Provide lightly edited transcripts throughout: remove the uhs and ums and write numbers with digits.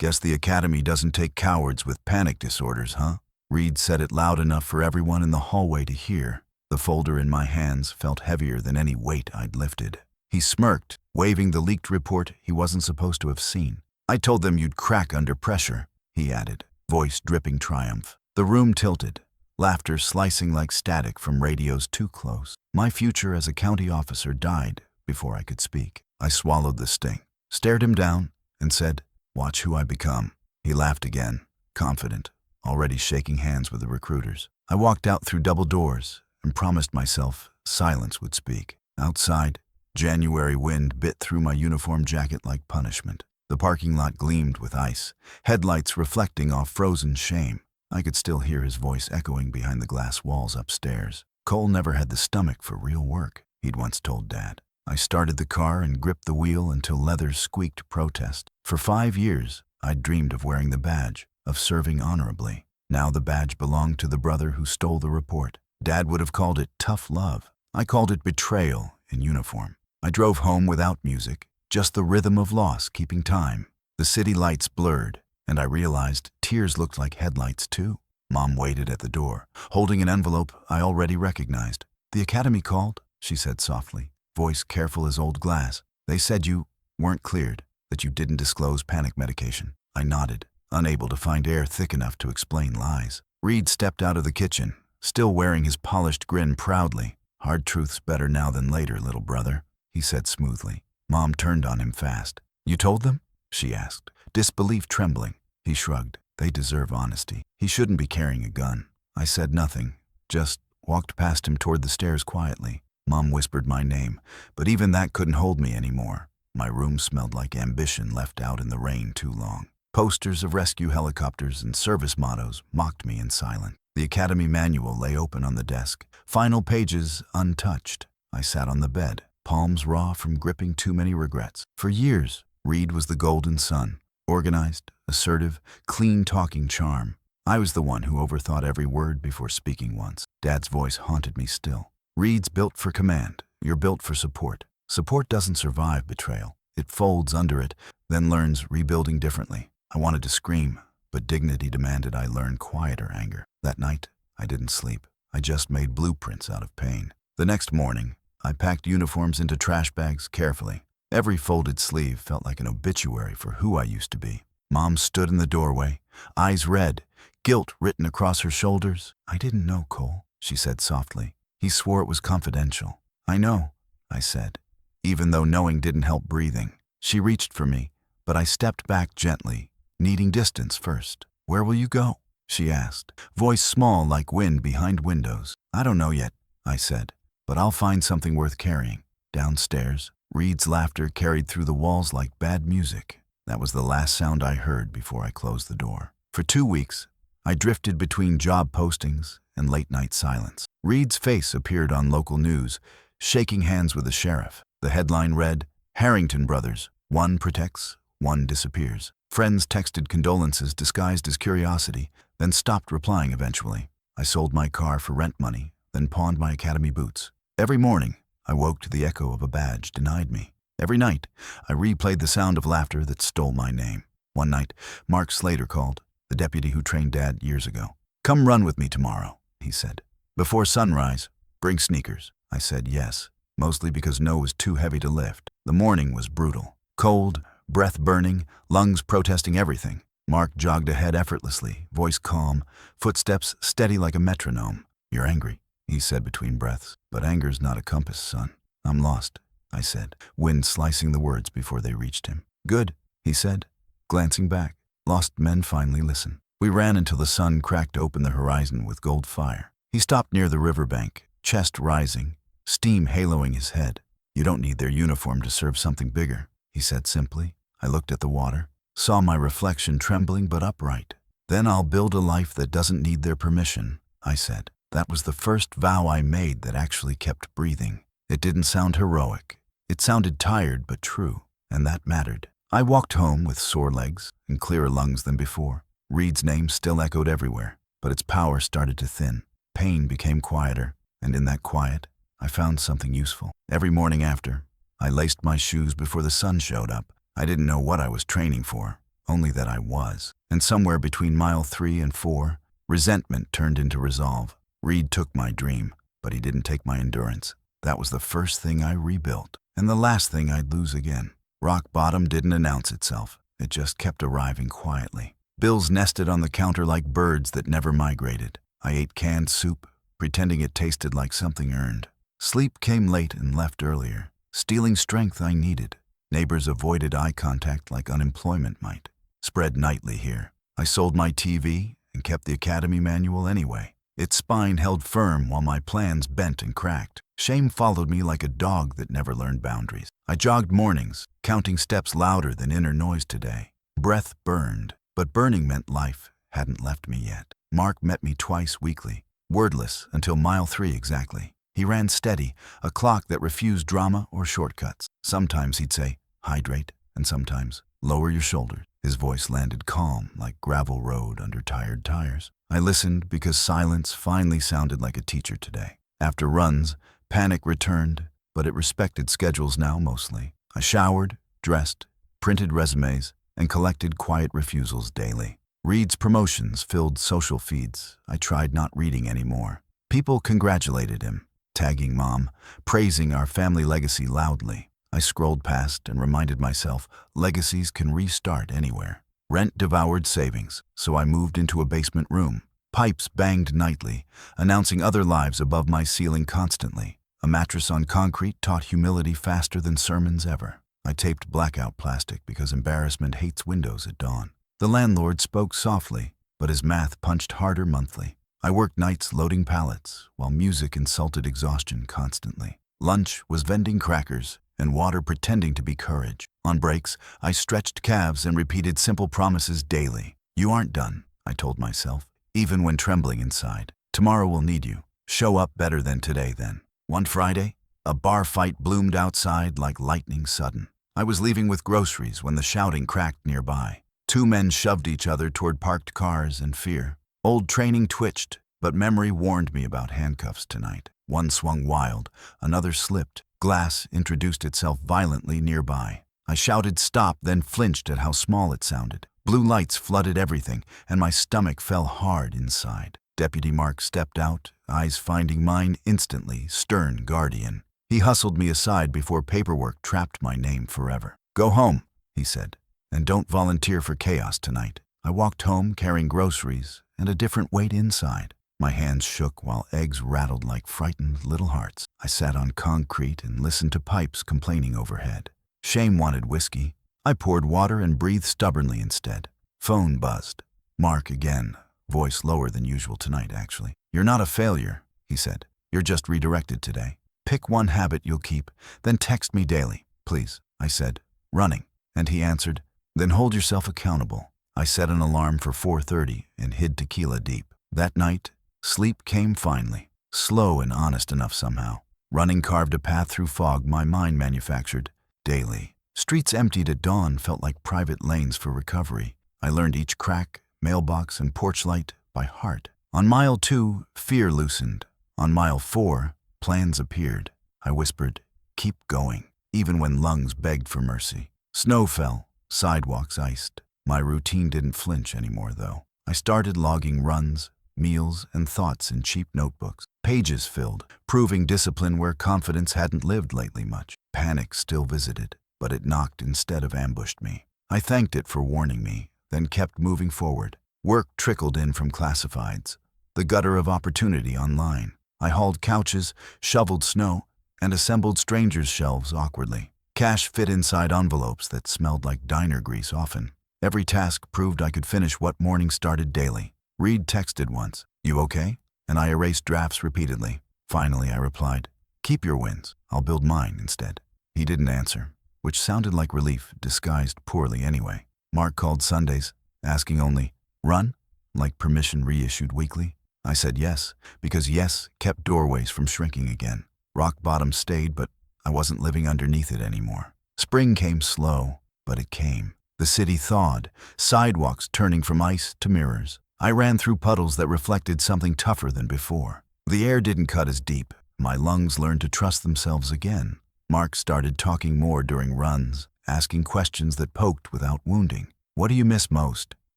Guess the academy doesn't take cowards with panic disorders, huh? Reed said it loud enough for everyone in the hallway to hear. The folder in my hands felt heavier than any weight I'd lifted. He smirked, waving the leaked report he wasn't supposed to have seen. I told them you'd crack under pressure, he added, voice dripping triumph. The room tilted, laughter slicing like static from radios too close. My future as a county officer died before I could speak. I swallowed the sting, stared him down, and said, "Watch who I become." He laughed again, confident, already shaking hands with the recruiters. I walked out through double doors and promised myself silence would speak. Outside, January wind bit through my uniform jacket like punishment. The parking lot gleamed with ice, headlights reflecting off frozen shame. I could still hear his voice echoing behind the glass walls upstairs. Cole never had the stomach for real work, he'd once told Dad. I started the car and gripped the wheel until leathers squeaked protest. For 5 years, I'd dreamed of wearing the badge, of serving honorably. Now the badge belonged to the brother who stole the report. Dad would have called it tough love. I called it betrayal in uniform. I drove home without music, just the rhythm of loss keeping time. The city lights blurred, and I realized tears looked like headlights too. Mom waited at the door, holding an envelope I already recognized. "The academy called," she said softly, voice careful as old glass. "They said you weren't cleared, that you didn't disclose panic medication." I nodded, unable to find air thick enough to explain lies. Reed stepped out of the kitchen, still wearing his polished grin proudly. "Hard truth's better now than later, little brother," he said smoothly. Mom turned on him fast. "You told them?" she asked, disbelief trembling. He shrugged. "They deserve honesty. He shouldn't be carrying a gun." I said nothing, just walked past him toward the stairs quietly. Mom whispered my name, but even that couldn't hold me anymore. My room smelled like ambition left out in the rain too long. Posters of rescue helicopters and service mottos mocked me in silence. The academy manual lay open on the desk, final pages untouched. I sat on the bed, palms raw from gripping too many regrets. For years, Reed was the golden son, organized, assertive, clean-talking charm. I was the one who overthought every word before speaking once. Dad's voice haunted me still. "Reed's built for command. You're built for support. Support doesn't survive betrayal. It folds under it, then learns rebuilding differently." I wanted to scream, but dignity demanded I learn quieter anger. That night, I didn't sleep. I just made blueprints out of pain. The next morning, I packed uniforms into trash bags carefully. Every folded sleeve felt like an obituary for who I used to be. Mom stood in the doorway, eyes red, guilt written across her shoulders. "I didn't know, Cole," she said softly. "He swore it was confidential." "I know," I said, even though knowing didn't help breathing. She reached for me, but I stepped back gently, needing distance first. "Where will you go?" she asked, voice small like wind behind windows. "I don't know yet," I said, "but I'll find something worth carrying." Downstairs, Reed's laughter carried through the walls like bad music. That was the last sound I heard before I closed the door. For 2 weeks, I drifted between job postings and late-night silence. Reed's face appeared on local news, shaking hands with the sheriff. The headline read, "Harrington Brothers, one protects, one disappears." Friends texted condolences disguised as curiosity, then stopped replying eventually. I sold my car for rent money, then pawned my academy boots. Every morning, I woke to the echo of a badge denied me. Every night, I replayed the sound of laughter that stole my name. One night, Mark Slater called, the deputy who trained Dad years ago. "Come run with me tomorrow," he said. "Before sunrise, bring sneakers." I said yes, mostly because no was too heavy to lift. The morning was brutal. Cold, breath burning, lungs protesting everything. Mark jogged ahead effortlessly, voice calm, footsteps steady like a metronome. "You're angry," he said between breaths. "But anger's not a compass, son." "I'm lost," I said, wind slicing the words before they reached him. "Good," he said, glancing back. "Lost men finally listen." We ran until the sun cracked open the horizon with gold fire. He stopped near the riverbank, chest rising, steam haloing his head. "You don't need their uniform to serve something bigger," he said simply. I looked at the water, saw my reflection trembling but upright. "Then I'll build a life that doesn't need their permission," I said. That was the first vow I made that actually kept breathing. It didn't sound heroic. It sounded tired but true, and that mattered. I walked home with sore legs and clearer lungs than before. Reed's name still echoed everywhere, but its power started to thin. Pain became quieter, and in that quiet, I found something useful. Every morning after, I laced my shoes before the sun showed up. I didn't know what I was training for, only that I was. And somewhere between mile 3 and 4, resentment turned into resolve. Reed took my dream, but he didn't take my endurance. That was the first thing I rebuilt, and the last thing I'd lose again. Rock bottom didn't announce itself. It just kept arriving quietly. Bills nested on the counter like birds that never migrated. I ate canned soup, pretending it tasted like something earned. Sleep came late and left earlier, stealing strength I needed. Neighbors avoided eye contact like unemployment might. Spread nightly here. I sold my TV and kept the academy manual anyway. Its spine held firm while my plans bent and cracked. Shame followed me like a dog that never learned boundaries. I jogged mornings, counting steps louder than inner noise today. Breath burned, but burning meant life hadn't left me yet. Mark met me twice weekly, wordless until mile 3 exactly. He ran steady, a clock that refused drama or shortcuts. Sometimes he'd say, hydrate, and sometimes, lower your shoulders. His voice landed calm like gravel road under tired tires. I listened because silence finally sounded like a teacher today. After runs, panic returned, but it respected schedules now mostly. I showered, dressed, printed resumes, and collected quiet refusals daily. Reed's promotions filled social feeds. I tried not reading anymore. People congratulated him, tagging Mom, praising our family legacy loudly. I scrolled past and reminded myself legacies can restart anywhere. Rent devoured savings, so I moved into a basement room. Pipes banged nightly, announcing other lives above my ceiling constantly. A mattress on concrete taught humility faster than sermons ever. I taped blackout plastic because embarrassment hates windows at dawn. The landlord spoke softly, but his math punched harder monthly. I worked nights loading pallets, while music insulted exhaustion constantly. Lunch was vending crackers, and water pretending to be courage. On breaks, I stretched calves and repeated simple promises daily. You aren't done, I told myself, even when trembling inside. Tomorrow will need you. Show up better than today then. One Friday, a bar fight bloomed outside like lightning sudden. I was leaving with groceries when the shouting cracked nearby. 2 men shoved each other toward parked cars in fear. Old training twitched, but memory warned me about handcuffs tonight. One swung wild, another slipped. Glass introduced itself violently nearby. I shouted stop, then flinched at how small it sounded. Blue lights flooded everything, and my stomach fell hard inside. Deputy Mark stepped out, eyes finding mine instantly, stern guardian. He hustled me aside before paperwork trapped my name forever. Go home, he said, and don't volunteer for chaos tonight. I walked home carrying groceries and a different weight inside. My hands shook while eggs rattled like frightened little hearts. I sat on concrete and listened to pipes complaining overhead. Shame wanted whiskey. I poured water and breathed stubbornly instead. Phone buzzed. Mark again, voice lower than usual tonight actually. You're not a failure, he said. You're just redirected today. Pick one habit you'll keep, then text me daily, please, I said. Running. And he answered, then hold yourself accountable. I set an alarm for 4:30 and hid tequila deep. That night, sleep came finally, slow and honest enough somehow. Running carved a path through fog my mind manufactured, daily. Streets emptied at dawn felt like private lanes for recovery. I learned each crack, mailbox, and porch light by heart. On mile 2, fear loosened. On mile 4, plans appeared. I whispered, keep going, even when lungs begged for mercy. Snow fell, sidewalks iced. My routine didn't flinch anymore, though. I started logging runs, meals, and thoughts in cheap notebooks. Pages filled, proving discipline where confidence hadn't lived lately much. Panic still visited, but it knocked instead of ambushed me. I thanked it for warning me, then kept moving forward. Work trickled in from classifieds, the gutter of opportunity online. I hauled couches, shoveled snow, and assembled strangers' shelves awkwardly. Cash fit inside envelopes that smelled like diner grease often. Every task proved I could finish what morning started daily. Reed texted once, you okay? And I erased drafts repeatedly. Finally, I replied, keep your wins. I'll build mine instead. He didn't answer, which sounded like relief, disguised poorly anyway. Mark called Sundays, asking only, run? Like permission reissued weekly? I said yes, because yes kept doorways from shrinking again. Rock bottom stayed, but I wasn't living underneath it anymore. Spring came slow, but it came. The city thawed, sidewalks turning from ice to mirrors. I ran through puddles that reflected something tougher than before. The air didn't cut as deep. My lungs learned to trust themselves again. Mark started talking more during runs, asking questions that poked without wounding. "What do you miss most?"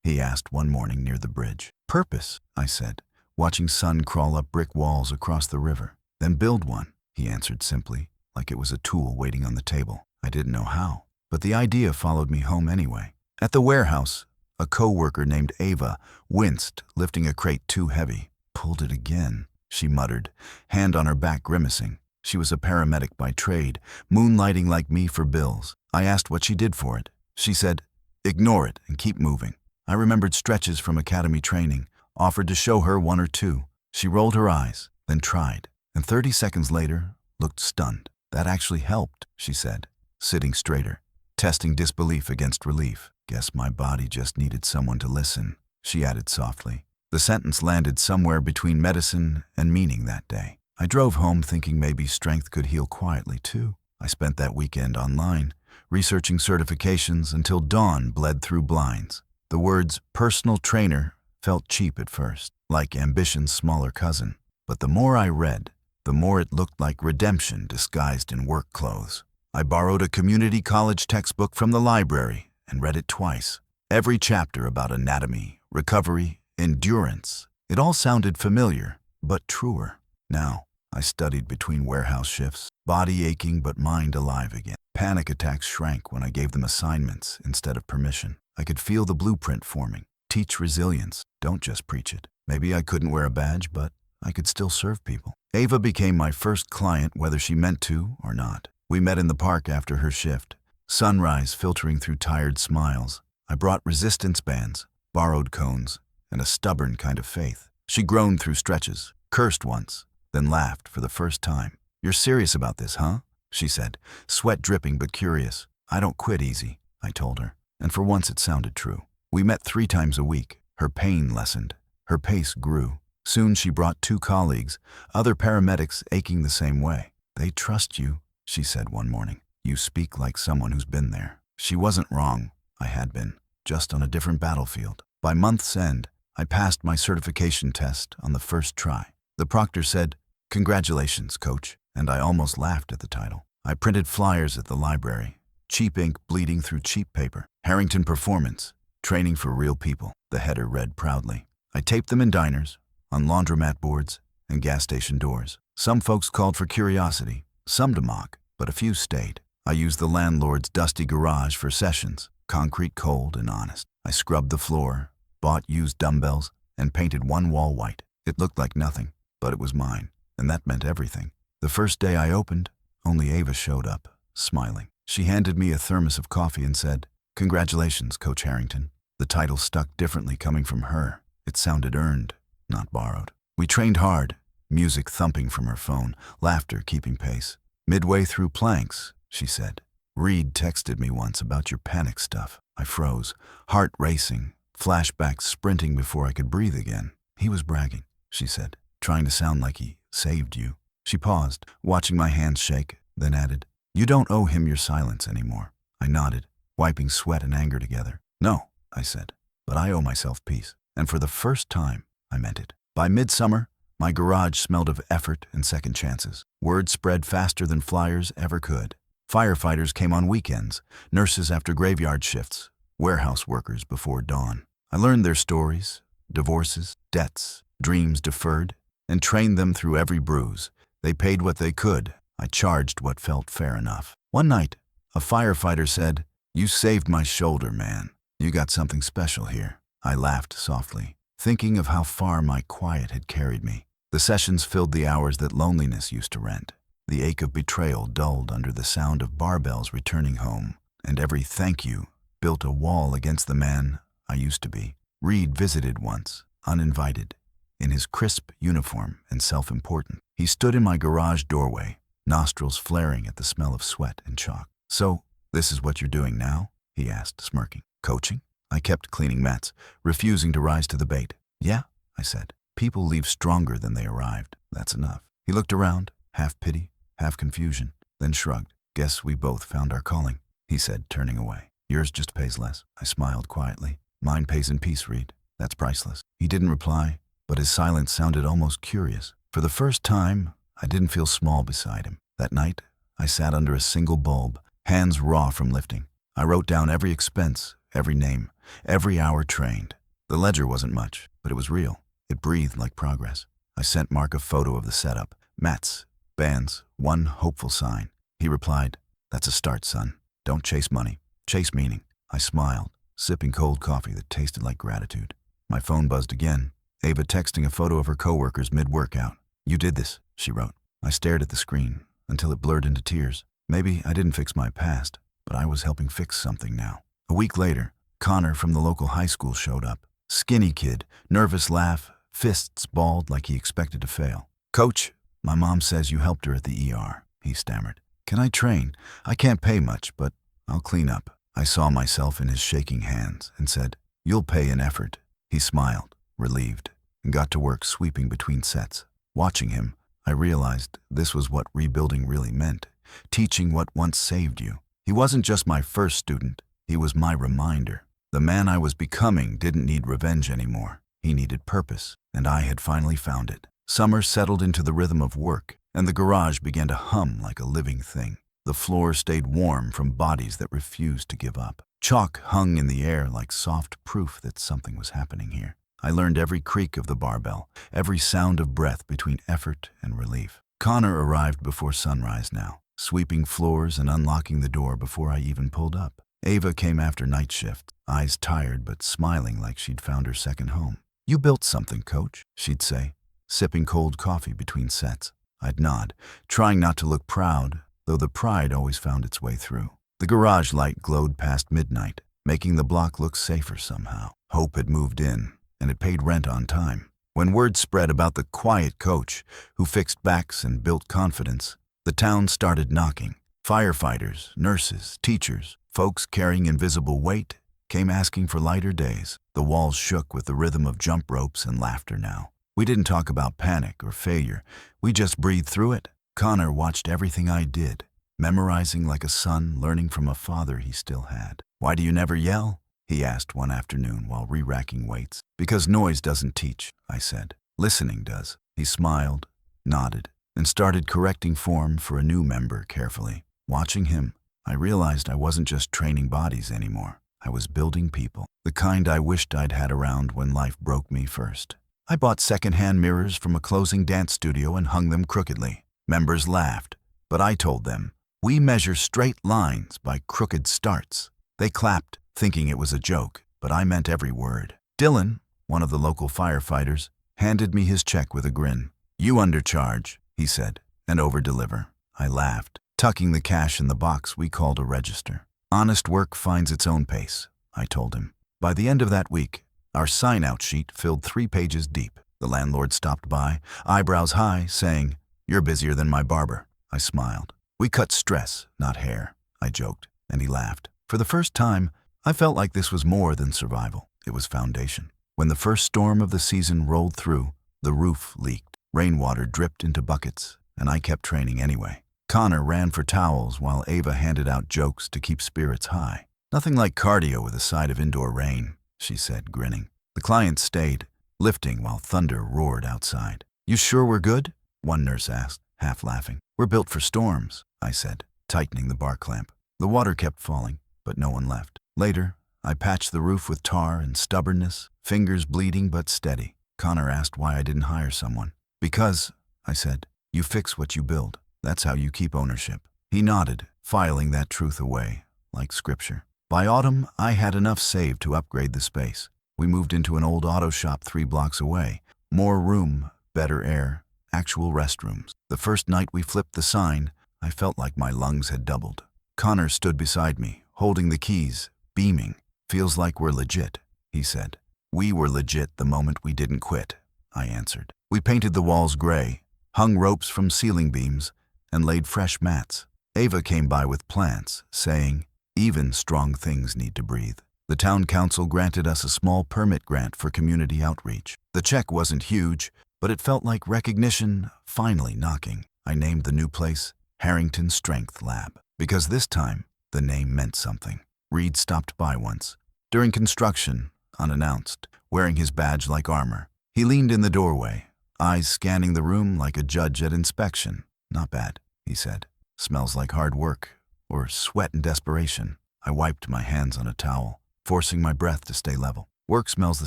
he asked one morning near the bridge. "Purpose," I said, watching sun crawl up brick walls across the river. "Then build one," he answered simply, like it was a tool waiting on the table. I didn't know how, but the idea followed me home anyway. At the warehouse, a co-worker named Ava winced, lifting a crate too heavy. "Pulled it again," she muttered, hand on her back grimacing. She was a paramedic by trade, moonlighting like me for bills. I asked what she did for it. She said, "Ignore it and keep moving." I remembered stretches from academy training, offered to show her one or two. She rolled her eyes, then tried, and 30 seconds later, looked stunned. "That actually helped," she said, sitting straighter, testing disbelief against relief. "Guess my body just needed someone to listen," she added softly. The sentence landed somewhere between medicine and meaning that day. I drove home thinking maybe strength could heal quietly too. I spent that weekend online, researching certifications until dawn bled through blinds. The words personal trainer felt cheap at first, like ambition's smaller cousin. But the more I read, the more it looked like redemption disguised in work clothes. I borrowed a community college textbook from the library and read it twice. Every chapter about anatomy, recovery, endurance. It all sounded familiar, but truer. Now, I studied between warehouse shifts, body aching but mind alive again. Panic attacks shrank when I gave them assignments instead of permission. I could feel the blueprint forming. Teach resilience, don't just preach it. Maybe I couldn't wear a badge, but I could still serve people. Ava became my first client whether she meant to or not. We met in the park after her shift, sunrise filtering through tired smiles. I brought resistance bands, borrowed cones, and a stubborn kind of faith. She groaned through stretches, cursed once, then laughed for the first time. "You're serious about this, huh?" she said, sweat dripping but curious. "I don't quit easy," I told her, and for once it sounded true. We met 3 times a week. Her pain lessened. Her pace grew. Soon she brought 2 colleagues, other paramedics aching the same way. "They trust you," she said one morning. "You speak like someone who's been there." She wasn't wrong. I had been, just on a different battlefield. By month's end, I passed my certification test on the first try. The proctor said, "Congratulations, coach," and I almost laughed at the title. I printed flyers at the library, cheap ink bleeding through cheap paper. "Harrington Performance, training for real people," the header read proudly. I taped them in diners, on laundromat boards, and gas station doors. Some folks called for curiosity, some to mock, but a few stayed. I used the landlord's dusty garage for sessions, concrete cold and honest. I scrubbed the floor, bought used dumbbells, and painted one wall white. It looked like nothing, but it was mine, and that meant everything. The first day I opened, only Ava showed up, smiling. She handed me a thermos of coffee and said, "Congratulations, Coach Harrington." The title stuck differently coming from her. It sounded earned, not borrowed. We trained hard, music thumping from her phone, laughter keeping pace. Midway through planks, she said, "Reed texted me once about your panic stuff." I froze, heart racing, flashbacks sprinting before I could breathe again. "He was bragging," she said, trying to sound like he saved you. She paused, watching my hands shake, then added, "You don't owe him your silence anymore." I nodded, wiping sweat and anger together. "No," I said, "but I owe myself peace." And for the first time, I meant it. By midsummer, my garage smelled of effort and second chances. Word spread faster than flyers ever could. Firefighters came on weekends, nurses after graveyard shifts, warehouse workers before dawn. I learned their stories, divorces, debts, dreams deferred, and trained them through every bruise. They paid what they could. I charged what felt fair enough. One night, a firefighter said, "You saved my shoulder, man. You got something special here." I laughed softly, thinking of how far my quiet had carried me. The sessions filled the hours that loneliness used to rent. The ache of betrayal dulled under the sound of barbells returning home, and every thank you built a wall against the man I used to be. Reed visited once, uninvited, in his crisp uniform and self-important. He stood in my garage doorway, nostrils flaring at the smell of sweat and chalk. "So, this is what you're doing now?" he asked, smirking. "Coaching?" I kept cleaning mats, refusing to rise to the bait. "Yeah," I said. "People leave stronger than they arrived. That's enough." He looked around, half pity, half confusion, then shrugged. "Guess we both found our calling," he said, turning away. "Yours just pays less." I smiled quietly. "Mine pays in peace, Reed. That's priceless." He didn't reply, but his silence sounded almost curious. For the first time, I didn't feel small beside him. That night, I sat under a single bulb, hands raw from lifting. I wrote down every expense, every name, every hour trained. The ledger wasn't much, but it was real. It breathed like progress. I sent Mark a photo of the setup. Mats, bands, one hopeful sign. He replied, "That's a start, son. Don't chase money. Chase meaning." I smiled, sipping cold coffee that tasted like gratitude. My phone buzzed again. Ava texting a photo of her coworkers mid-workout. "You did this," she wrote. I stared at the screen until it blurred into tears. Maybe I didn't fix my past, but I was helping fix something now. A week later, Connor from the local high school showed up. Skinny kid, nervous laugh, fists balled like he expected to fail. "Coach, my mom says you helped her at the ER," he stammered. "Can I train? I can't pay much, but I'll clean up." I saw myself in his shaking hands and said, "You'll pay in effort." He smiled, relieved, and got to work sweeping between sets. Watching him, I realized this was what rebuilding really meant, teaching what once saved you. He wasn't just my first student, he was my reminder. The man I was becoming didn't need revenge anymore. He needed purpose, and I had finally found it. Summer settled into the rhythm of work, and the garage began to hum like a living thing. The floor stayed warm from bodies that refused to give up. Chalk hung in the air like soft proof that something was happening here. I learned every creak of the barbell, every sound of breath between effort and relief. Connor arrived before sunrise now, sweeping floors and unlocking the door before I even pulled up. Ava came after night shift, eyes tired but smiling like she'd found her second home. "You built something, coach," she'd say, sipping cold coffee between sets. I'd nod, trying not to look proud, though the pride always found its way through. The garage light glowed past midnight, making the block look safer somehow. Hope had moved in, and it paid rent on time. When word spread about the quiet coach who fixed backs and built confidence, the town started knocking. Firefighters, nurses, teachers, folks carrying invisible weight came asking for lighter days. The walls shook with the rhythm of jump ropes and laughter now. We didn't talk about panic or failure. We just breathed through it. Connor watched everything I did, memorizing like a son learning from a father he still had. "Why do you never yell?" he asked one afternoon while re-racking weights. "Because noise doesn't teach," I said. "Listening does." He smiled, nodded, and started correcting form for a new member carefully. Watching him, I realized I wasn't just training bodies anymore. I was building people, the kind I wished I'd had around when life broke me first. I bought secondhand mirrors from a closing dance studio and hung them crookedly. Members laughed, but I told them, "We measure straight lines by crooked starts." They clapped, thinking it was a joke, but I meant every word. Dylan, one of the local firefighters, handed me his check with a grin. "You undercharge," he said, "and over-deliver." I laughed, tucking the cash in the box we called a register. "Honest work finds its own pace," I told him. By the end of that week, our sign-out sheet filled 3 pages deep. The landlord stopped by, eyebrows high, saying, "You're busier than my barber." I smiled. "We cut stress, not hair," I joked, and he laughed. For the first time, I felt like this was more than survival. It was foundation. When the first storm of the season rolled through, the roof leaked. Rainwater dripped into buckets, and I kept training anyway. Connor ran for towels while Ava handed out jokes to keep spirits high. "Nothing like cardio with a side of indoor rain," she said, grinning. The clients stayed, lifting while thunder roared outside. "You sure we're good?" one nurse asked, half laughing. "We're built for storms," I said, tightening the bar clamp. The water kept falling, but no one left. Later, I patched the roof with tar and stubbornness, fingers bleeding but steady. Connor asked why I didn't hire someone. "Because," I said, "you fix what you build. That's how you keep ownership." He nodded, filing that truth away, like scripture. By autumn, I had enough saved to upgrade the space. We moved into an old auto shop 3 blocks away. More room, better air, actual restrooms. The first night we flipped the sign, I felt like my lungs had doubled. Connor stood beside me, holding the keys, beaming. "Feels like we're legit," he said. "We were legit the moment we didn't quit," I answered. We painted the walls gray, hung ropes from ceiling beams, and laid fresh mats. Ava came by with plants, saying, "Even strong things need to breathe." The town council granted us a small permit grant for community outreach. The check wasn't huge, but it felt like recognition finally knocking. I named the new place Harrington Strength Lab, because this time the name meant something. Reed stopped by once, during construction, unannounced, wearing his badge like armor. He leaned in the doorway, eyes scanning the room like a judge at inspection. "Not bad," he said. "Smells like hard work, or sweat and desperation." I wiped my hands on a towel. forcing my breath to stay level. Work smells the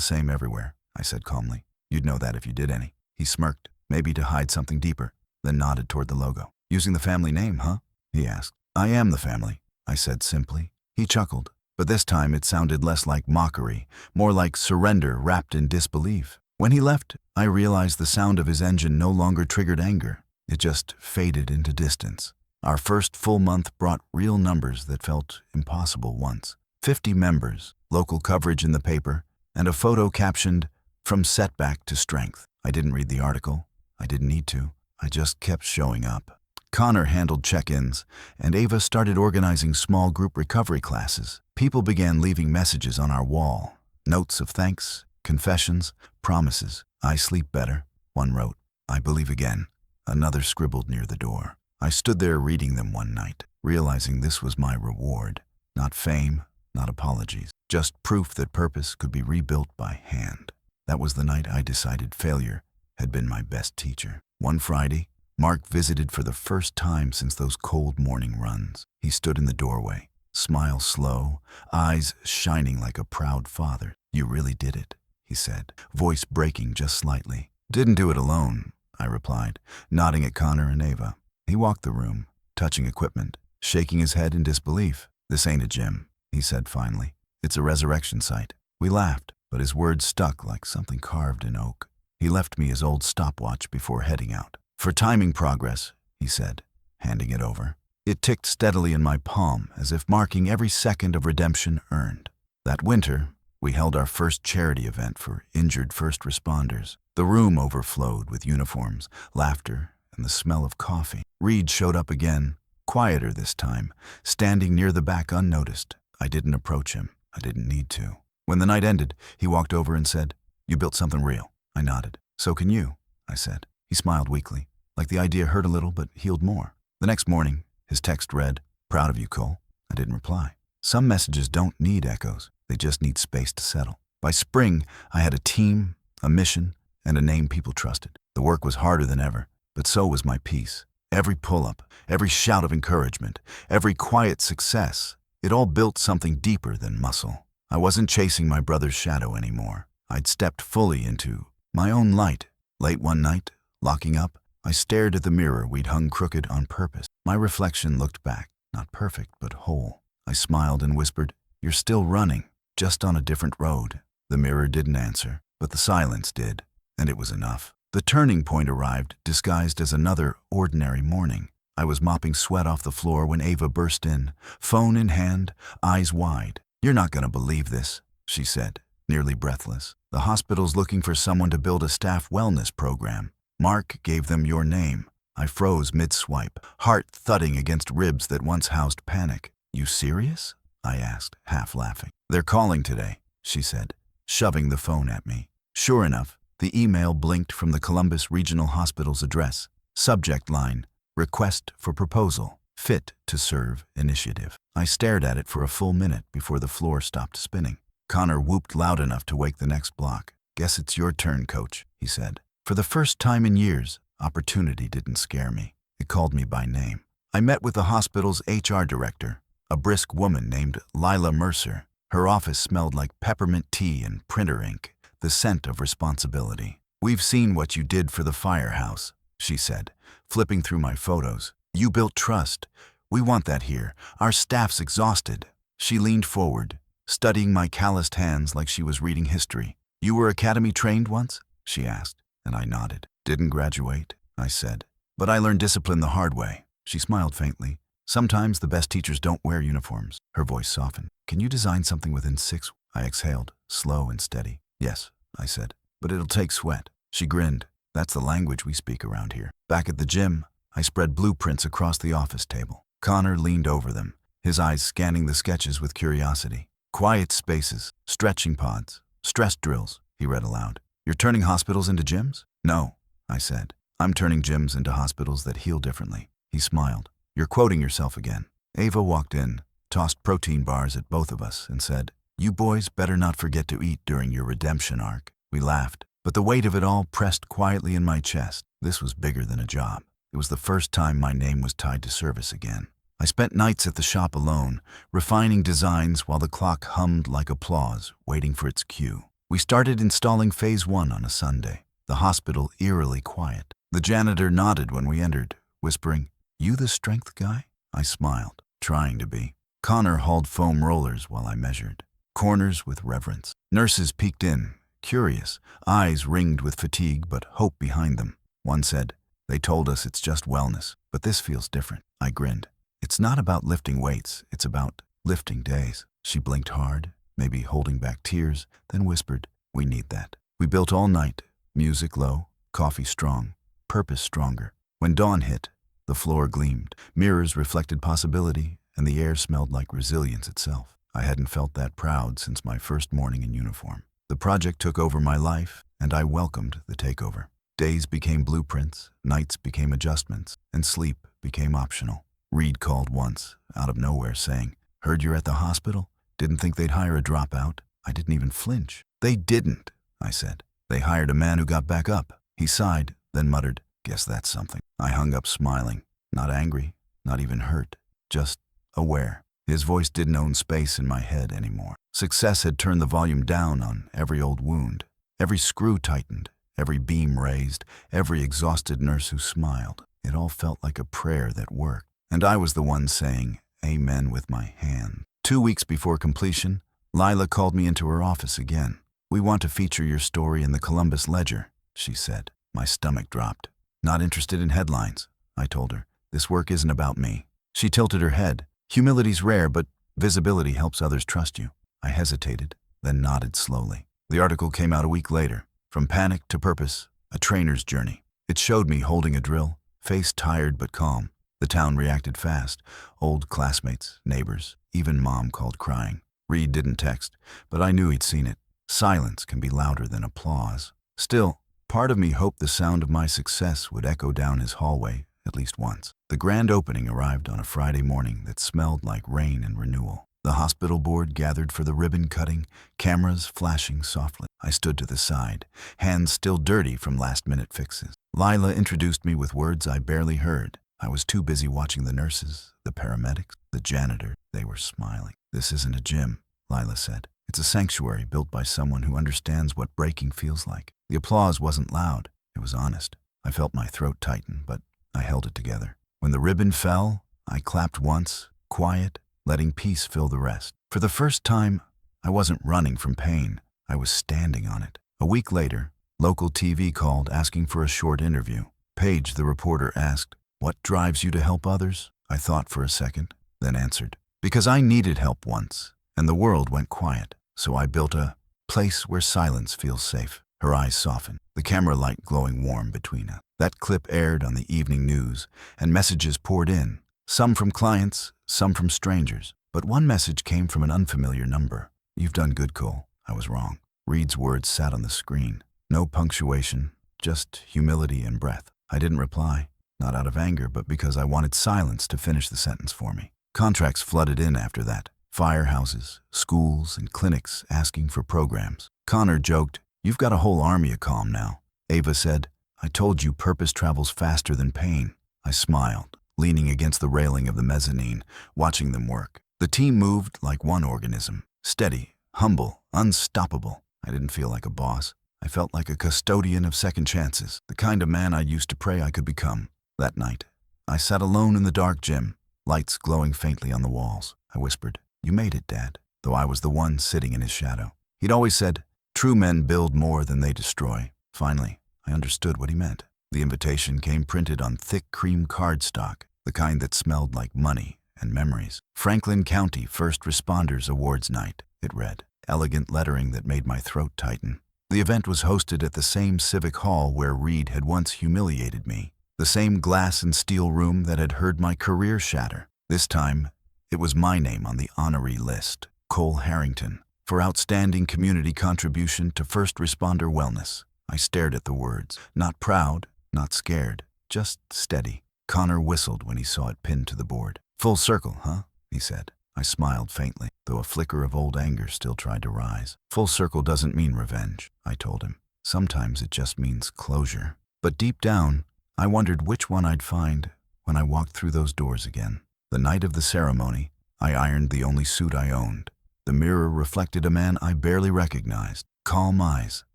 same everywhere, I said calmly. You'd know that if you did any. He smirked, maybe to hide something deeper, then nodded toward the logo. Using the family name, huh? He asked. I am the family, I said simply. He chuckled, but this time it sounded less like mockery, more like surrender wrapped in disbelief. When he left, I realized the sound of his engine no longer triggered anger. It just faded into distance. Our first full month brought real numbers that felt impossible once. 50 members, local coverage in the paper, and a photo captioned, "From setback to strength." I didn't read the article. I didn't need to. I just kept showing up. Connor handled check-ins, and Ava started organizing small group recovery classes. People began leaving messages on our wall. Notes of thanks, confessions, promises. I sleep better, one wrote. I believe again. Another scribbled near the door. I stood there reading them one night, realizing this was my reward. Not fame, not apologies, just proof that purpose could be rebuilt by hand. That was the night I decided failure had been my best teacher. One Friday, Mark visited for the first time since those cold morning runs. He stood in the doorway, smile slow, eyes shining like a proud father. You really did it, he said, voice breaking just slightly. Didn't do it alone, I replied, nodding at Connor and Ava. He walked the room, touching equipment, shaking his head in disbelief. This ain't a gym, he said finally. It's a resurrection site. We laughed, but his words stuck like something carved in oak. He left me his old stopwatch before heading out. For timing progress, he said, handing it over. It ticked steadily in my palm, as if marking every second of redemption earned. That winter, we held our first charity event for injured first responders. The room overflowed with uniforms, laughter, and the smell of coffee. Reed showed up again, quieter this time, standing near the back unnoticed. I didn't approach him. I didn't need to. When the night ended, he walked over and said, "You built something real." I nodded. "So can you," I said. He smiled weakly, like the idea hurt a little but healed more. The next morning, his text read, "Proud of you, Cole." I didn't reply. Some messages don't need echoes. They just need space to settle. By spring, I had a team, a mission, and a name people trusted. The work was harder than ever, but so was my peace. Every pull-up, every shout of encouragement, every quiet success, it all built something deeper than muscle. I wasn't chasing my brother's shadow anymore. I'd stepped fully into my own light. Late one night, locking up, I stared at the mirror we'd hung crooked on purpose. My reflection looked back, not perfect, but whole. I smiled and whispered, "You're still running, just on a different road." The mirror didn't answer, but the silence did, and it was enough. The turning point arrived, disguised as another ordinary morning. I was mopping sweat off the floor when Ava burst in, phone in hand, eyes wide. "You're not going to believe this," she said, nearly breathless. "The hospital's looking for someone to build a staff wellness program. Mark gave them your name." I froze mid-swipe, heart thudding against ribs that once housed panic. "You serious?" I asked, half laughing. "They're calling today," she said, shoving the phone at me. Sure enough, the email blinked from the Columbus Regional Hospital's address. Subject line, "Request for proposal, fit to serve initiative." I stared at it for a full minute before the floor stopped spinning. Connor whooped loud enough to wake the next block. "Guess it's your turn, coach," he said. For the first time in years, opportunity didn't scare me. It called me by name. I met with the hospital's HR director, a brisk woman named Lila Mercer. Her office smelled like peppermint tea and printer ink, the scent of responsibility. "We've seen what you did for the firehouse," she said, flipping through my photos. "You built trust. We want that here. Our staff's exhausted." She leaned forward, studying my calloused hands like she was reading history. "You were academy trained once?" she asked, and I nodded. "Didn't graduate," I said, "but I learned discipline the hard way." She smiled faintly. "Sometimes the best teachers don't wear uniforms." Her voice softened. "Can you design something within 6?" I exhaled, slow and steady. "Yes," I said, "but it'll take sweat." She grinned. "That's the language we speak around here." Back at the gym, I spread blueprints across the office table. Connor leaned over them, his eyes scanning the sketches with curiosity. "Quiet spaces, stretching pods, stress drills," he read aloud. "You're turning hospitals into gyms?" "No," I said. "I'm turning gyms into hospitals that heal differently." He smiled. "You're quoting yourself again." Ava walked in, tossed protein bars at both of us, and said, "You boys better not forget to eat during your redemption arc." We laughed, but the weight of it all pressed quietly in my chest. This was bigger than a job. It was the first time my name was tied to service again. I spent nights at the shop alone, refining designs while the clock hummed like applause, waiting for its cue. We started installing phase 1 on a Sunday, the hospital eerily quiet. The janitor nodded when we entered, whispering, "You the strength guy?" I smiled, trying to be. Connor hauled foam rollers while I measured, corners with reverence. Nurses peeked in, curious, eyes ringed with fatigue but hope behind them. One said, "They told us it's just wellness, but this feels different." I grinned. "It's not about lifting weights, it's about lifting days." She blinked hard, maybe holding back tears, then whispered, "We need that." We built all night, music low, coffee strong, purpose stronger. When dawn hit, the floor gleamed, mirrors reflected possibility, and the air smelled like resilience itself. I hadn't felt that proud since my first morning in uniform. The project took over my life, and I welcomed the takeover. Days became blueprints, nights became adjustments, and sleep became optional. Reed called once, out of nowhere, saying, "Heard you're at the hospital? Didn't think they'd hire a dropout." I didn't even flinch. "They didn't," I said. "They hired a man who got back up." He sighed, then muttered, "Guess that's something." I hung up smiling, not angry, not even hurt, just aware. His voice didn't own space in my head anymore. Success had turned the volume down on every old wound. Every screw tightened, every beam raised, every exhausted nurse who smiled. It all felt like a prayer that worked. And I was the one saying amen with my hand. 2 weeks before completion, Lila called me into her office again. "We want to feature your story in the Columbus Ledger," she said. My stomach dropped. "Not interested in headlines," I told her. "This work isn't about me." She tilted her head. "Humility's rare, but visibility helps others trust you." I hesitated, then nodded slowly. The article came out a week later. From Panic to Purpose, a trainer's journey. It showed me holding a drill, face tired but calm. The town reacted fast. Old classmates, neighbors, even Mom called crying. Reed didn't text, but I knew he'd seen it. Silence can be louder than applause. Still, part of me hoped the sound of my success would echo down his hallway at least once. The grand opening arrived on a Friday morning that smelled like rain and renewal. The hospital board gathered for the ribbon cutting, cameras flashing softly. I stood to the side, hands still dirty from last-minute fixes. Lila introduced me with words I barely heard. I was too busy watching the nurses, the paramedics, the janitor. They were smiling. "This isn't a gym," Lila said. "It's a sanctuary built by someone who understands what breaking feels like." The applause wasn't loud. It was honest. I felt my throat tighten, but I held it together. When the ribbon fell, I clapped once, quiet, letting peace fill the rest. For the first time, I wasn't running from pain. I was standing on it. A week later, local TV called asking for a short interview. Paige, the reporter, asked, "What drives you to help others?" I thought for a second, then answered, "Because I needed help once, and the world went quiet. So I built a place where silence feels safe." Her eyes softened, the camera light glowing warm between us. That clip aired on the evening news, and messages poured in, some from clients, some from strangers. But one message came from an unfamiliar number. "You've done good, Cole." I was wrong. Reed's words sat on the screen. No punctuation, just humility and breath. I didn't reply, not out of anger, but because I wanted silence to finish the sentence for me. Contracts flooded in after that. Firehouses, schools, and clinics asking for programs. Connor joked, "You've got a whole army of calm now." Ava said, "I told you purpose travels faster than pain." I smiled, leaning against the railing of the mezzanine, watching them work. The team moved like one organism, steady, humble, unstoppable. I didn't feel like a boss. I felt like a custodian of second chances, the kind of man I used to pray I could become. That night, I sat alone in the dark gym, lights glowing faintly on the walls. I whispered, "You made it, Dad," though I was the one sitting in his shadow. He'd always said, "True men build more than they destroy." Finally, I understood what he meant. The invitation came printed on thick cream cardstock, the kind that smelled like money and memories. "Franklin County First Responders Awards Night," it read, elegant lettering that made my throat tighten. The event was hosted at the same civic hall where Reed had once humiliated me, the same glass and steel room that had heard my career shatter. This time, it was my name on the honoree list, Cole Harrington, for outstanding community contribution to first responder wellness. I stared at the words, not proud, not scared, just steady. Connor whistled when he saw it pinned to the board. "Full circle, huh?" he said. I smiled faintly, though a flicker of old anger still tried to rise. "Full circle doesn't mean revenge," I told him. "Sometimes it just means closure." But deep down, I wondered which one I'd find when I walked through those doors again. The night of the ceremony, I ironed the only suit I owned. The mirror reflected a man I barely recognized. Calm eyes,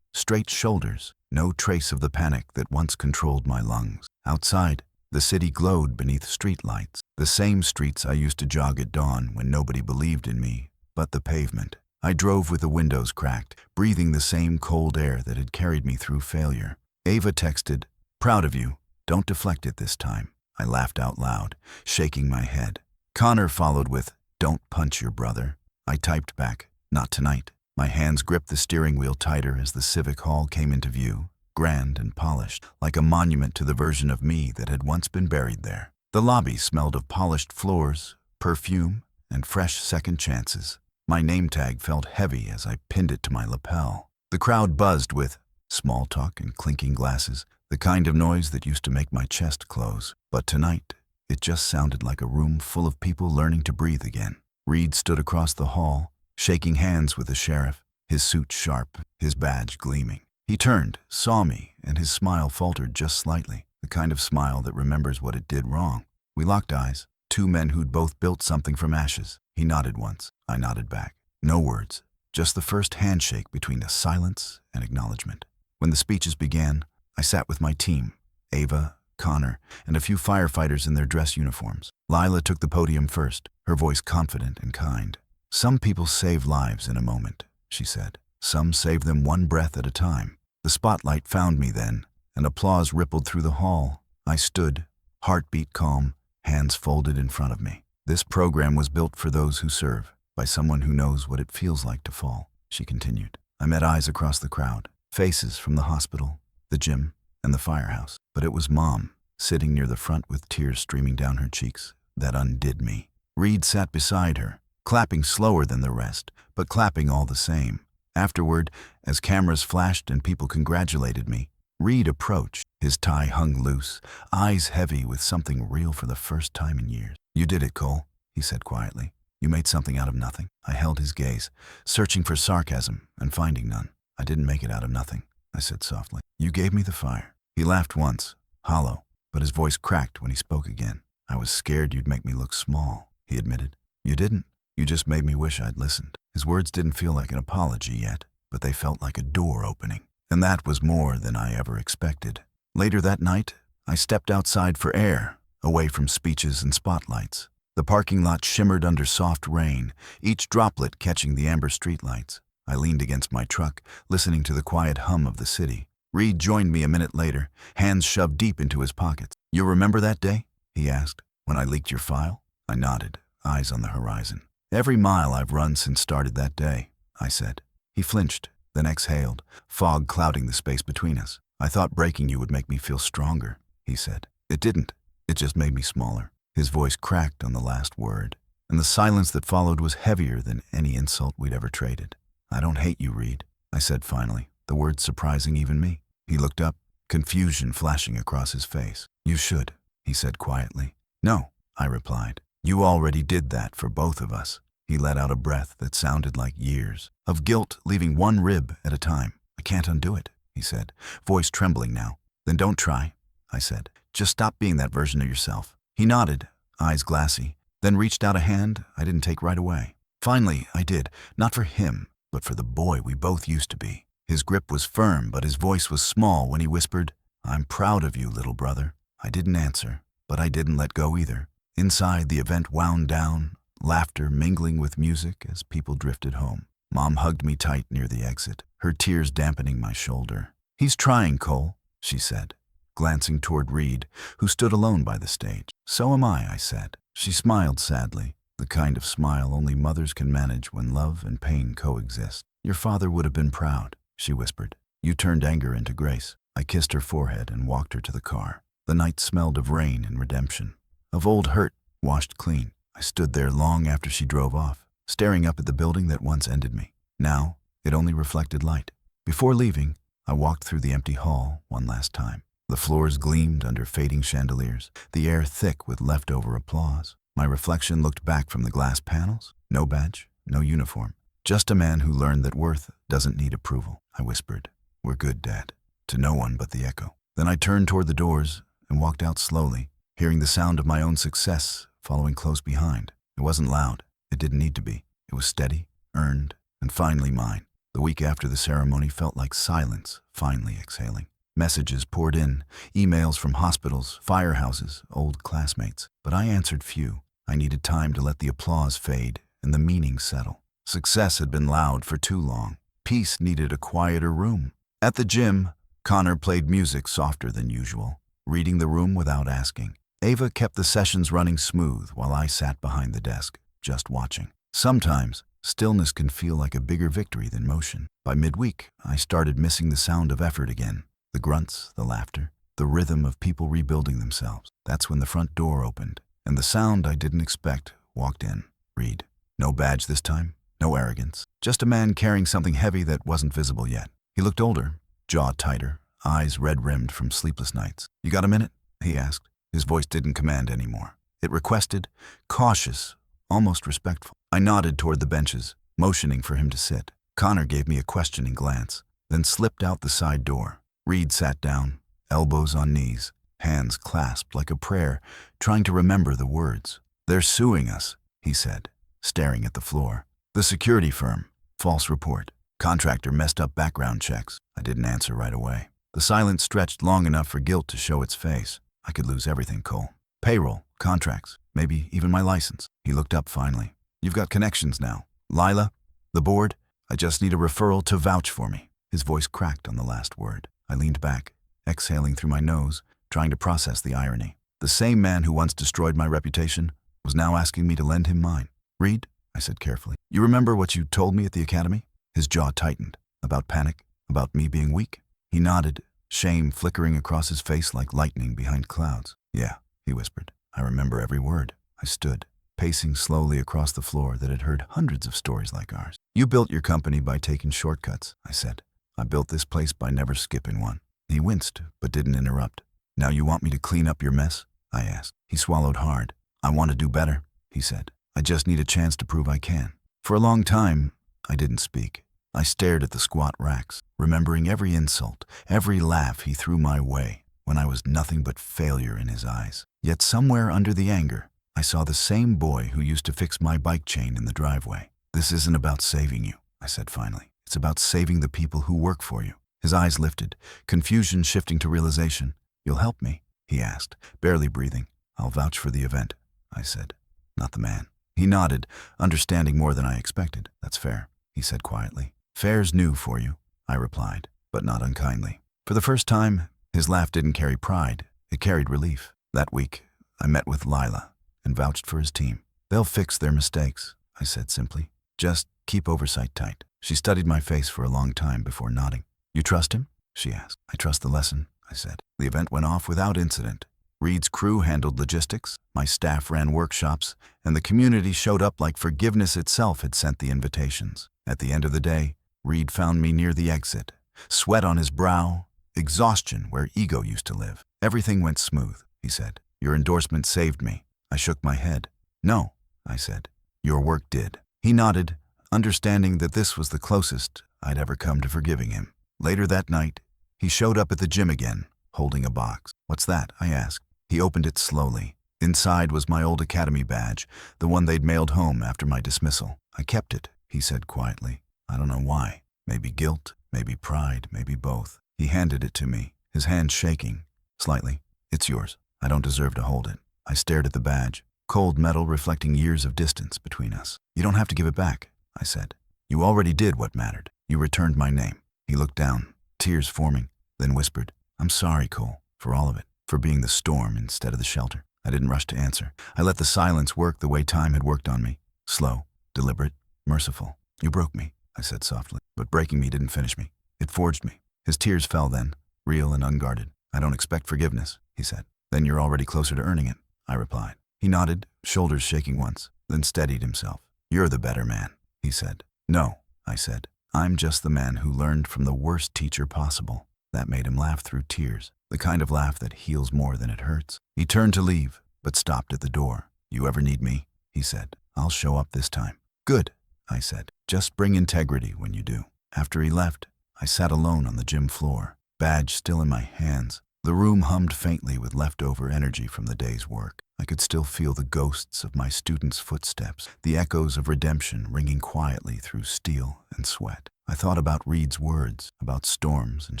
straight shoulders, no trace of the panic that once controlled my lungs. Outside, the city glowed beneath streetlights, the same streets I used to jog at dawn when nobody believed in me, but the pavement. I drove with the windows cracked, breathing the same cold air that had carried me through failure. Ava texted, "Proud of you. Don't deflect it this time." I laughed out loud, shaking my head. Connor followed with, "Don't punch your brother." I typed back, "Not tonight." My hands gripped the steering wheel tighter as the Civic Hall came into view, grand and polished, like a monument to the version of me that had once been buried there. The lobby smelled of polished floors, perfume, and fresh second chances. My name tag felt heavy as I pinned it to my lapel. The crowd buzzed with small talk and clinking glasses, the kind of noise that used to make my chest close. But tonight, it just sounded like a room full of people learning to breathe again. Reed stood across the hall, shaking hands with the sheriff, his suit sharp, his badge gleaming. He turned, saw me, and his smile faltered just slightly, the kind of smile that remembers what it did wrong. We locked eyes, two men who'd both built something from ashes. He nodded once. I nodded back. No words, just the first handshake between a silence and acknowledgement. When the speeches began, I sat with my team, Ava, Connor, and a few firefighters in their dress uniforms. Lila took the podium first, her voice confident and kind. "Some people save lives in a moment," she said. "Some save them one breath at a time." The spotlight found me then, and applause rippled through the hall. I stood, heartbeat calm, hands folded in front of me. "This program was built for those who serve, by someone who knows what it feels like to fall," she continued. I met eyes across the crowd, faces from the hospital, the gym, and the firehouse. But it was Mom, sitting near the front with tears streaming down her cheeks, that undid me. Reed sat beside her, clapping slower than the rest, but clapping all the same. Afterward, as cameras flashed and people congratulated me, Reed approached. His tie hung loose, eyes heavy with something real for the first time in years. "You did it, Cole," he said quietly. "You made something out of nothing." I held his gaze, searching for sarcasm and finding none. "I didn't make it out of nothing," I said softly. "You gave me the fire." He laughed once, hollow, but his voice cracked when he spoke again. "I was scared you'd make me look small," he admitted. "You didn't. You just made me wish I'd listened." His words didn't feel like an apology yet, but they felt like a door opening. And that was more than I ever expected. Later that night, I stepped outside for air, away from speeches and spotlights. The parking lot shimmered under soft rain, each droplet catching the amber streetlights. I leaned against my truck, listening to the quiet hum of the city. Reed joined me a minute later, hands shoved deep into his pockets. "You remember that day?" he asked. "When I leaked your file?" I nodded, eyes on the horizon. "Every mile I've run since started that day," I said. He flinched, then exhaled, fog clouding the space between us. "I thought breaking you would make me feel stronger," he said. "It didn't. It just made me smaller." His voice cracked on the last word, and the silence that followed was heavier than any insult we'd ever traded. "I don't hate you, Reed," I said finally, the words surprising even me. He looked up, confusion flashing across his face. "You should," he said quietly. "No," I replied. "You already did that for both of us." He let out a breath that sounded like years, of guilt leaving one rib at a time. "I can't undo it," he said, voice trembling now. "Then don't try," I said. "Just stop being that version of yourself." He nodded, eyes glassy, then reached out a hand I didn't take right away. Finally, I did, not for him, but for the boy we both used to be. His grip was firm, but his voice was small when he whispered, "I'm proud of you, little brother." I didn't answer, but I didn't let go either. Inside, the event wound down, laughter mingling with music as people drifted home. Mom hugged me tight near the exit, her tears dampening my shoulder. "He's trying, Cole," she said, glancing toward Reed, who stood alone by the stage. "So am I said. She smiled sadly, the kind of smile only mothers can manage when love and pain coexist. "Your father would have been proud," she whispered. "You turned anger into grace." I kissed her forehead and walked her to the car. The night smelled of rain and redemption, of old hurt washed clean. I stood there long after she drove off, staring up at the building that once ended me. Now, it only reflected light. Before leaving, I walked through the empty hall one last time. The floors gleamed under fading chandeliers, the air thick with leftover applause. My reflection looked back from the glass panels. No badge, no uniform. "Just a man who learned that worth doesn't need approval," I whispered. "We're good, Dad," to no one but the echo. Then I turned toward the doors and walked out slowly, hearing the sound of my own success following close behind. It wasn't loud. It didn't need to be. It was steady, earned, and finally mine. The week after the ceremony felt like silence, finally exhaling. Messages poured in, emails from hospitals, firehouses, old classmates. But I answered few. I needed time to let the applause fade and the meaning settle. Success had been loud for too long. Peace needed a quieter room. At the gym, Connor played music softer than usual, reading the room without asking. Ava kept the sessions running smooth while I sat behind the desk, just watching. Sometimes, stillness can feel like a bigger victory than motion. By midweek, I started missing the sound of effort again. The grunts, the laughter, the rhythm of people rebuilding themselves. That's when the front door opened, and the sound I didn't expect walked in. Reed. No badge this time, no arrogance. Just a man carrying something heavy that wasn't visible yet. He looked older, jaw tighter, eyes red-rimmed from sleepless nights. "You got a minute?" he asked. His voice didn't command anymore. It requested, cautious, almost respectful. I nodded toward the benches, motioning for him to sit. Connor gave me a questioning glance, then slipped out the side door. Reed sat down, elbows on knees, hands clasped like a prayer, trying to remember the words. "They're suing us," he said, staring at the floor. "The security firm. False report. Contractor messed up background checks." I didn't answer right away. The silence stretched long enough for guilt to show its face. I could lose everything, Cole. Payroll, contracts, maybe even my license. He looked up finally. "You've got connections now. Lila, the board, I just need a referral to vouch for me." His voice cracked on the last word. I leaned back, exhaling through my nose, trying to process the irony. The same man who once destroyed my reputation was now asking me to lend him mine. "Reed," I said carefully, "you remember what you told me at the academy?" His jaw tightened. About panic? About me being weak? He nodded, shame flickering across his face like lightning behind clouds. "Yeah," he whispered. "I remember every word." I stood, pacing slowly across the floor that had heard hundreds of stories like ours. "You built your company by taking shortcuts," I said. "I built this place by never skipping one." He winced, but didn't interrupt. "Now you want me to clean up your mess?" I asked. He swallowed hard. "I want to do better," he said. "I just need a chance to prove I can." For a long time, I didn't speak. I stared at the squat racks, remembering every insult, every laugh he threw my way, when I was nothing but failure in his eyes. Yet somewhere under the anger, I saw the same boy who used to fix my bike chain in the driveway. "This isn't about saving you," I said finally. "It's about saving the people who work for you." His eyes lifted, confusion shifting to realization. "You'll help me?" he asked, barely breathing. "I'll vouch for the event," I said. "Not the man." He nodded, understanding more than I expected. "That's fair," he said quietly. "Fair's new for you," I replied, but not unkindly. For the first time, his laugh didn't carry pride. It carried relief. That week, I met with Lila and vouched for his team. "They'll fix their mistakes," I said simply. "Just keep oversight tight." She studied my face for a long time before nodding. "You trust him?" she asked. "I trust the lesson," I said. The event went off without incident. Reed's crew handled logistics, my staff ran workshops, and the community showed up like forgiveness itself had sent the invitations. At the end of the day, Reed found me near the exit, sweat on his brow, exhaustion where ego used to live. "Everything went smooth," he said. "Your endorsement saved me." I shook my head. "No," I said. "Your work did." He nodded, understanding that this was the closest I'd ever come to forgiving him. Later that night, he showed up at the gym again, holding a box. "What's that?" I asked. He opened it slowly. Inside was my old academy badge, the one they'd mailed home after my dismissal. "I kept it," he said quietly. "I don't know why. Maybe guilt, maybe pride, maybe both." He handed it to me, his hand shaking slightly. "It's yours. I don't deserve to hold it." I stared at the badge, cold metal reflecting years of distance between us. "You don't have to give it back," I said. "You already did what mattered. You returned my name." He looked down, tears forming, then whispered, "I'm sorry, Cole, for all of it, for being the storm instead of the shelter." I didn't rush to answer. I let the silence work the way time had worked on me. Slow, deliberate, merciful. "You broke me," I said softly. "But breaking me didn't finish me. It forged me." His tears fell then, real and unguarded. "I don't expect forgiveness," he said. "Then you're already closer to earning it," I replied. He nodded, shoulders shaking once, then steadied himself. "You're the better man," he said. "No," I said. "I'm just the man who learned from the worst teacher possible." That made him laugh through tears, the kind of laugh that heals more than it hurts. He turned to leave, but stopped at the door. "You ever need me?" he said. "I'll show up this time." "Good," I said. "Just bring integrity when you do." After he left, I sat alone on the gym floor, badge still in my hands, The room hummed faintly with leftover energy from the day's work. I could still feel the ghosts of my students' footsteps, the echoes of redemption ringing quietly through steel and sweat. I thought about Reed's words, about storms and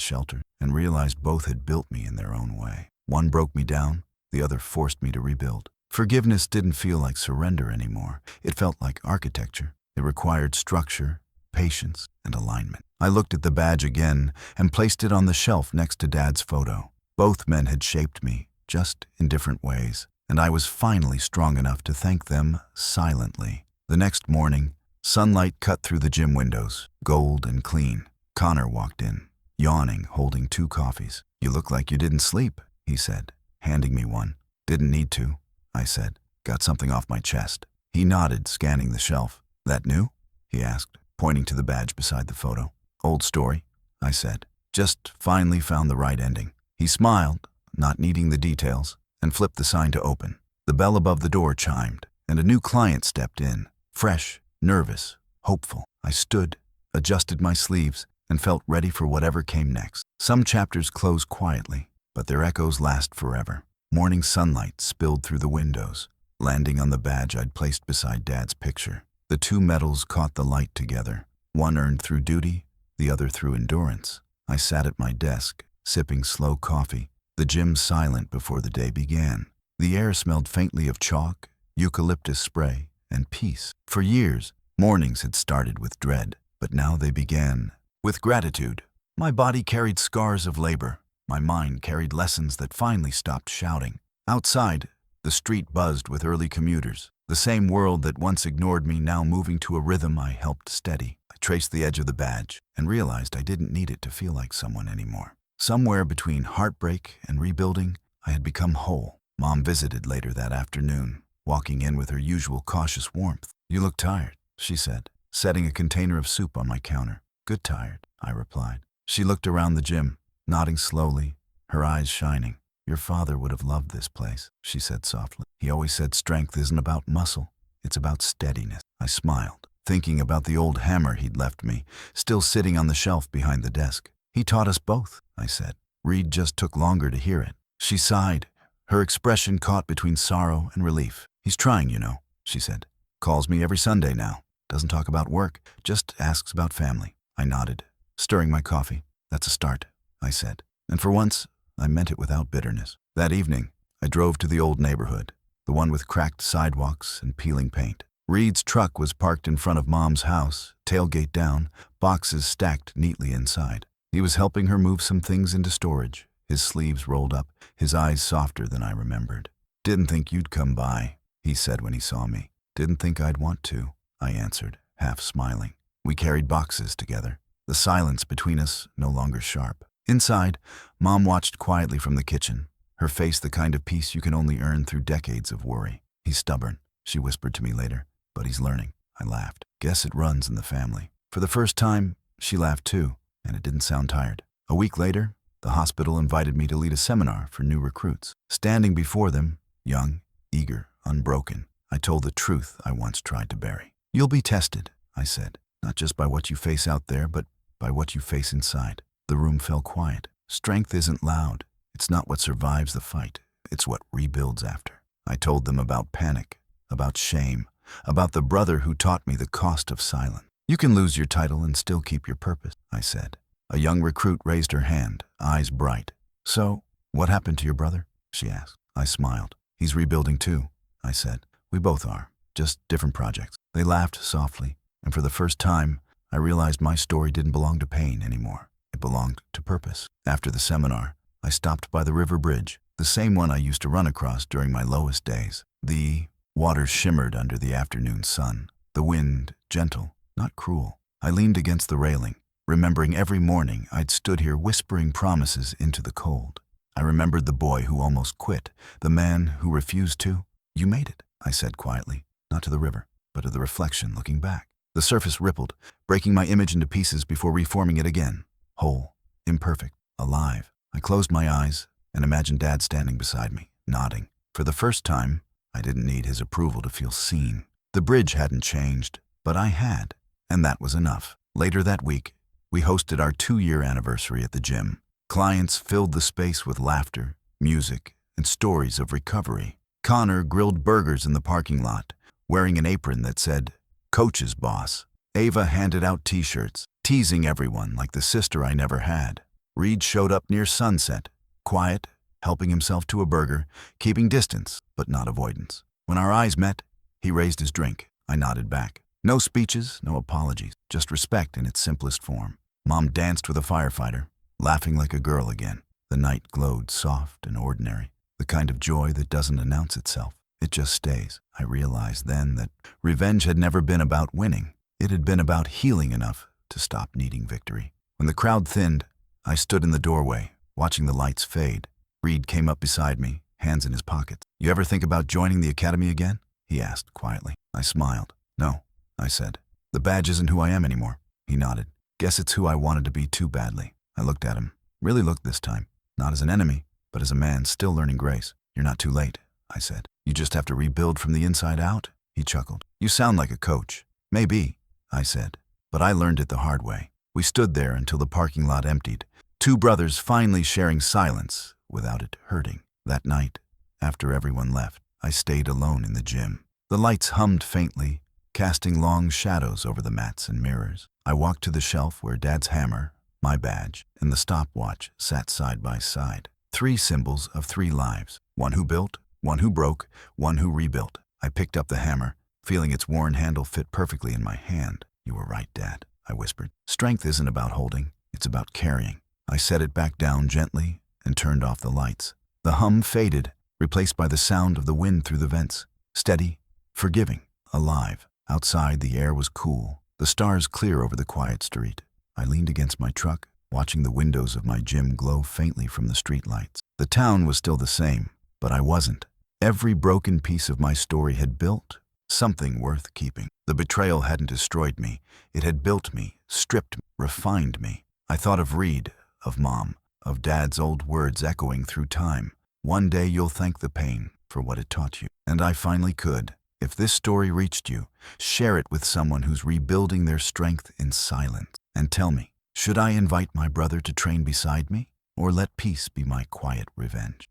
shelter, and realized both had built me in their own way. One broke me down, the other forced me to rebuild. Forgiveness didn't feel like surrender anymore. It felt like architecture. It required structure, patience, and alignment. I looked at the badge again and placed it on the shelf next to Dad's photo. Both men had shaped me, just in different ways, and I was finally strong enough to thank them silently. The next morning, sunlight cut through the gym windows, gold and clean. Connor walked in, yawning, holding 2 coffees. "You look like you didn't sleep," he said, handing me one. "Didn't need to," I said. "Got something off my chest." He nodded, scanning the shelf. "That new?" he asked, pointing to the badge beside the photo. "Old story," I said. "Just finally found the right ending." He smiled, not needing the details, and flipped the sign to open. The bell above the door chimed, and a new client stepped in, fresh, nervous, hopeful. I stood, adjusted my sleeves, and felt ready for whatever came next. Some chapters close quietly, but their echoes last forever. Morning sunlight spilled through the windows, landing on the badge I'd placed beside Dad's picture. The 2 metals caught the light together, one earned through duty, the other through endurance. I sat at my desk, sipping slow coffee, the gym silent before the day began. The air smelled faintly of chalk, eucalyptus spray, and peace. For years, mornings had started with dread, but now they began with gratitude. My body carried scars of labor. My mind carried lessons that finally stopped shouting. Outside, the street buzzed with early commuters. The same world that once ignored me now moving to a rhythm I helped steady. I traced the edge of the badge and realized I didn't need it to feel like someone anymore. Somewhere between heartbreak and rebuilding, I had become whole. Mom visited later that afternoon, walking in with her usual cautious warmth. "You look tired," she said, setting a container of soup on my counter. "Good tired," I replied. She looked around the gym, nodding slowly, her eyes shining. "Your father would have loved this place," she said softly. "He always said strength isn't about muscle, it's about steadiness." I smiled, thinking about the old hammer he'd left me, still sitting on the shelf behind the desk. "He taught us both," I said. "Reed just took longer to hear it." She sighed, her expression caught between sorrow and relief. "He's trying, you know," she said. "Calls me every Sunday now. Doesn't talk about work, just asks about family." I nodded, stirring my coffee. "That's a start," I said. And for once, I meant it without bitterness. That evening, I drove to the old neighborhood, the one with cracked sidewalks and peeling paint. Reed's truck was parked in front of Mom's house, tailgate down, boxes stacked neatly inside. He was helping her move some things into storage, his sleeves rolled up, his eyes softer than I remembered. "Didn't think you'd come by," he said when he saw me. "Didn't think I'd want to," I answered, half smiling. We carried boxes together, the silence between us no longer sharp. Inside, Mom watched quietly from the kitchen, her face the kind of peace you can only earn through decades of worry. "He's stubborn," she whispered to me later, "but he's learning." I laughed. "Guess it runs in the family." For the first time, she laughed too, and it didn't sound tired. A week later, the hospital invited me to lead a seminar for new recruits. Standing before them, young, eager, unbroken, I told the truth I once tried to bury. "You'll be tested," I said, "not just by what you face out there, but by what you face inside." The room fell quiet. Strength isn't loud. It's not what survives the fight. It's what rebuilds after. I told them about panic, about shame, about the brother who taught me the cost of silence. "You can lose your title and still keep your purpose," I said. A young recruit raised her hand, eyes bright. "So, what happened to your brother?" she asked. I smiled. "He's rebuilding too," I said. "We both are, just different projects." They laughed softly, and for the first time, I realized my story didn't belong to pain anymore. It belonged to purpose. After the seminar, I stopped by the river bridge, the same one I used to run across during my lowest days. The water shimmered under the afternoon sun, the wind gentle, not cruel. I leaned against the railing, remembering every morning I'd stood here whispering promises into the cold. I remembered the boy who almost quit, the man who refused to. "You made it," I said quietly, not to the river, but to the reflection looking back. The surface rippled, breaking my image into pieces before reforming it again. Whole, imperfect, alive. I closed my eyes and imagined Dad standing beside me, nodding. For the first time, I didn't need his approval to feel seen. The bridge hadn't changed, but I had, and that was enough. Later that week, we hosted our 2-year anniversary at the gym. Clients filled the space with laughter, music, and stories of recovery. Connor grilled burgers in the parking lot, wearing an apron that said, "Coach's Boss." Ava handed out t-shirts, teasing everyone like the sister I never had. Reed showed up near sunset, quiet, helping himself to a burger, keeping distance, but not avoidance. When our eyes met, he raised his drink. I nodded back. No speeches, no apologies, just respect in its simplest form. Mom danced with a firefighter, laughing like a girl again. The night glowed soft and ordinary, the kind of joy that doesn't announce itself. It just stays. I realized then that revenge had never been about winning. It had been about healing enough to stop needing victory. When the crowd thinned, I stood in the doorway, watching the lights fade. Reed came up beside me, hands in his pockets. "You ever think about joining the academy again?" he asked quietly. I smiled. "No," I said. "The badge isn't who I am anymore." He nodded. "Guess it's who I wanted to be too badly." I looked at him. Really looked this time. Not as an enemy, but as a man still learning grace. "You're not too late," I said. "You just have to rebuild from the inside out." He chuckled. "You sound like a coach." "Maybe," I said, "but I learned it the hard way." We stood there until the parking lot emptied, two brothers finally sharing silence without it hurting. That night, after everyone left, I stayed alone in the gym. The lights hummed faintly, casting long shadows over the mats and mirrors. I walked to the shelf where Dad's hammer, my badge, and the stopwatch sat side by side. 3 symbols of 3 lives. One who built, one who broke, one who rebuilt. I picked up the hammer, feeling its worn handle fit perfectly in my hand. "You were right, Dad," I whispered. "Strength isn't about holding, it's about carrying." I set it back down gently and turned off the lights. The hum faded, replaced by the sound of the wind through the vents. Steady, forgiving, alive. Outside, the air was cool, the stars clear over the quiet street. I leaned against my truck, watching the windows of my gym glow faintly from the streetlights. The town was still the same, but I wasn't. Every broken piece of my story had built something worth keeping. The betrayal hadn't destroyed me. It had built me, stripped me, refined me. I thought of Reed, of Mom, of Dad's old words echoing through time. "One day you'll thank the pain for what it taught you." And I finally could. If this story reached you, share it with someone who's rebuilding their strength in silence. And tell me, should I invite my brother to train beside me, or let peace be my quiet revenge?